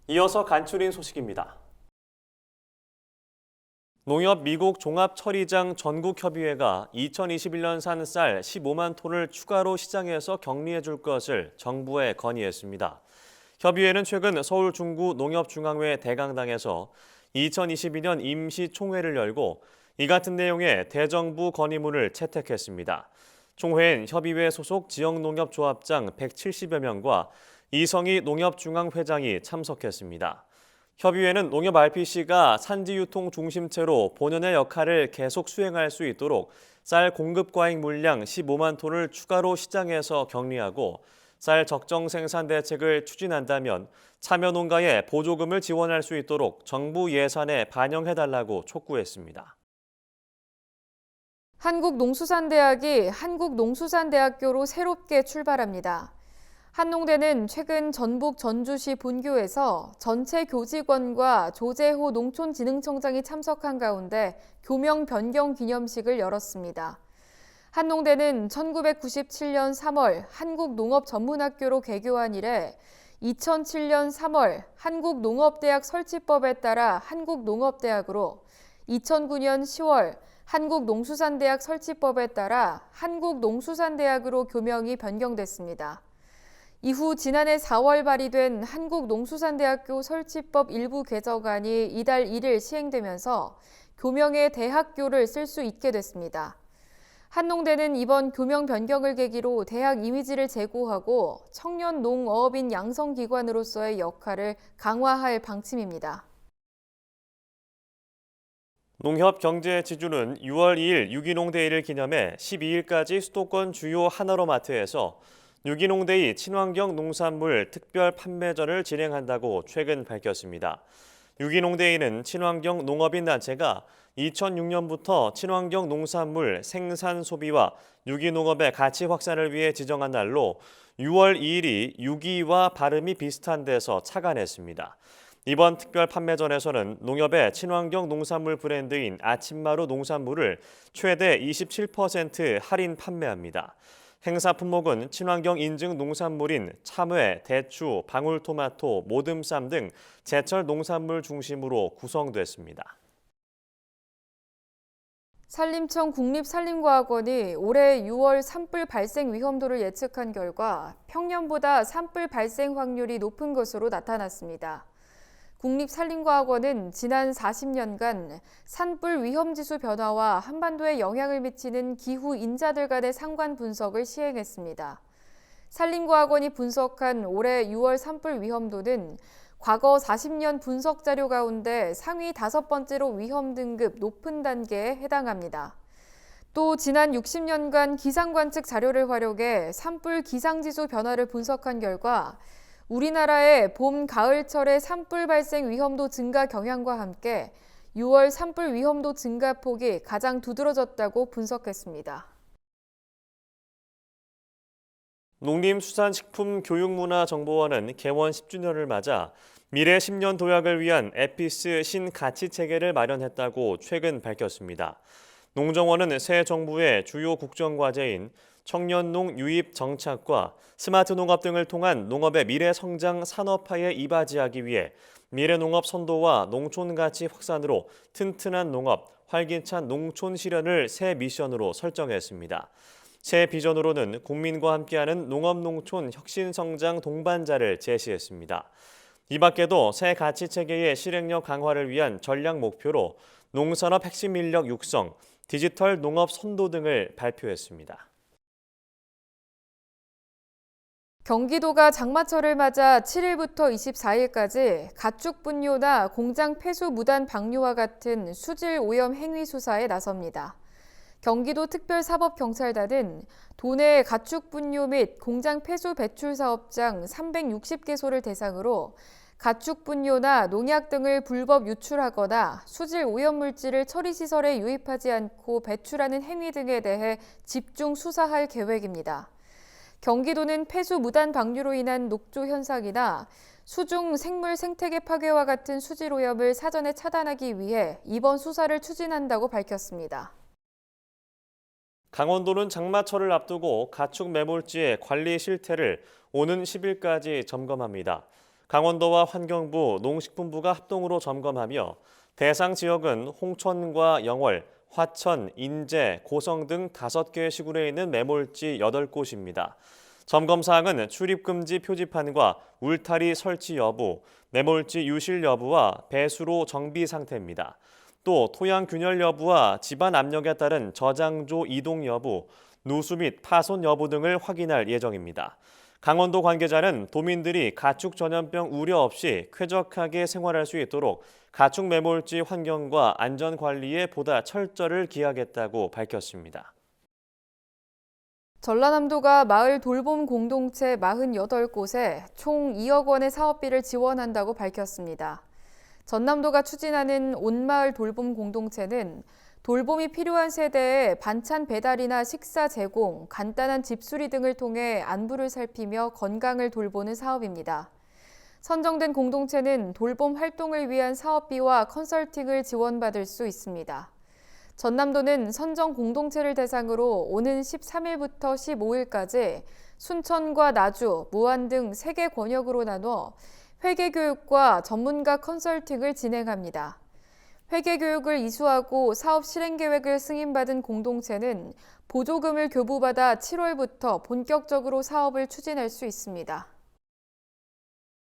이어서 간추린 소식입니다. 농협 미국 종합처리장 전국협의회가 2021년 산 쌀 15만 톤을 추가로 시장에서 격리해 줄 것을 정부에 건의했습니다. 협의회는 최근 서울 중구 농협중앙회 대강당에서 2022년 임시총회를 열고 이 같은 내용의 대정부 건의문을 채택했습니다. 총회엔 협의회 소속 지역농협조합장 170여 명과 이성희 농협중앙회장이 참석했습니다. 협의회는 농협 RPC가 산지 유통 중심체로 본연의 역할을 계속 수행할 수 있도록 쌀 공급 과잉 물량 15만 톤을 추가로 시장에서 격리하고 쌀 적정 생산 대책을 추진한다면 참여 농가에 보조금을 지원할 수 있도록 정부 예산에 반영해달라고 촉구했습니다. 한국농수산대학이 한국농수산대학교로 새롭게 출발합니다. 한농대는 최근 전북 전주시 본교에서 전체 교직원과 조재호 농촌진흥청장이 참석한 가운데 교명 변경 기념식을 열었습니다. 한농대는 1997년 3월 한국농업전문학교로 개교한 이래 2007년 3월 한국농업대학 설치법에 따라 한국농업대학으로 2009년 10월 한국농수산대학 설치법에 따라 한국농수산대학으로 교명이 변경됐습니다. 이후 지난해 4월 발의된 한국농수산대학교 설치법 일부 개정안이 이달 1일 시행되면서 교명의 대학교를 쓸 수 있게 됐습니다. 한농대는 이번 교명 변경을 계기로 대학 이미지를 제고하고 청년 농어업인 양성기관으로서의 역할을 강화할 방침입니다. 농협경제지주는 6월 2일 유기농데이를 기념해 12일까지 수도권 주요 하나로마트에서 유기농데이 친환경 농산물 특별 판매전을 진행한다고 최근 밝혔습니다. 유기농데이는 친환경 농업인 단체가 2006년부터 친환경 농산물 생산 소비와 유기농업의 가치 확산을 위해 지정한 날로 6월 2일이 유기와 발음이 비슷한 데서 착안했습니다. 이번 특별 판매전에서는 농협의 친환경 농산물 브랜드인 아침마루 농산물을 최대 27% 할인 판매합니다. 행사 품목은 친환경 인증 농산물인 참외, 대추, 방울토마토, 모듬쌈 등 제철 농산물 중심으로 구성됐습니다. 산림청 국립산림과학원이 올해 6월 산불 발생 위험도를 예측한 결과 평년보다 산불 발생 확률이 높은 것으로 나타났습니다. 국립산림과학원은 지난 40년간 산불 위험지수 변화와 한반도에 영향을 미치는 기후 인자들 간의 상관 분석을 시행했습니다. 산림과학원이 분석한 올해 6월 산불 위험도는 과거 40년 분석 자료 가운데 상위 5번째로 위험 등급 높은 단계에 해당합니다. 또 지난 60년간 기상관측 자료를 활용해 산불 기상지수 변화를 분석한 결과 우리나라의 봄, 가을철의 산불 발생 위험도 증가 경향과 함께 6월 산불 위험도 증가폭이 가장 두드러졌다고 분석했습니다. 농림수산식품교육문화정보원은 개원 10주년을 맞아 미래 10년 도약을 위한 에피스 신가치체계를 마련했다고 최근 밝혔습니다. 농정원은 새 정부의 주요 국정과제인 청년농 유입 정착과 스마트 농업 등을 통한 농업의 미래 성장 산업화에 이바지하기 위해 미래농업 선도와 농촌 가치 확산으로 튼튼한 농업, 활기찬 농촌 실현을 새 미션으로 설정했습니다. 새 비전으로는 국민과 함께하는 농업농촌 혁신성장 동반자를 제시했습니다. 이 밖에도 새 가치체계의 실행력 강화를 위한 전략 목표로 농산업 핵심 인력 육성, 디지털 농업 선도 등을 발표했습니다. 경기도가 장마철을 맞아 7일부터 24일까지 가축 분뇨나 공장 폐수 무단 방류와 같은 수질 오염 행위 수사에 나섭니다. 경기도 특별사법경찰단은 도내 가축 분뇨 및 공장 폐수 배출 사업장 360개소를 대상으로 가축 분뇨나 농약 등을 불법 유출하거나 수질 오염 물질을 처리시설에 유입하지 않고 배출하는 행위 등에 대해 집중 수사할 계획입니다. 경기도는 폐수 무단 방류로 인한 녹조 현상이나 수중 생물 생태계 파괴와 같은 수질 오염을 사전에 차단하기 위해 이번 수사를 추진한다고 밝혔습니다. 강원도는 장마철을 앞두고 가축 매몰지의 관리 실태를 오는 10일까지 점검합니다. 강원도와 환경부, 농식품부가 합동으로 점검하며 대상 지역은 홍천과 영월, 화천, 인제, 고성 등 5개 시군에 있는 매몰지 8곳입니다. 점검 사항은 출입금지 표지판과 울타리 설치 여부, 매몰지 유실 여부와 배수로 정비 상태입니다. 또 토양 균열 여부와 집안 압력에 따른 저장조 이동 여부, 누수 및 파손 여부 등을 확인할 예정입니다. 강원도 관계자는 도민들이 가축 전염병 우려 없이 쾌적하게 생활할 수 있도록 가축 매몰지 환경과 안전 관리에 보다 철저를 기하겠다고 밝혔습니다. 전라남도가 마을 돌봄 공동체 48곳에 총 2억 원의 사업비를 지원한다고 밝혔습니다. 전남도가 추진하는 온마을 돌봄 공동체는 돌봄이 필요한 세대에 반찬 배달이나 식사 제공, 간단한 집수리 등을 통해 안부를 살피며 건강을 돌보는 사업입니다. 선정된 공동체는 돌봄 활동을 위한 사업비와 컨설팅을 지원받을 수 있습니다. 전남도는 선정 공동체를 대상으로 오는 13일부터 15일까지 순천과 나주, 무안 등 3개 권역으로 나눠 회계교육과 전문가 컨설팅을 진행합니다. 회계교육을 이수하고 사업 실행계획을 승인받은 공동체는 보조금을 교부받아 7월부터 본격적으로 사업을 추진할 수 있습니다.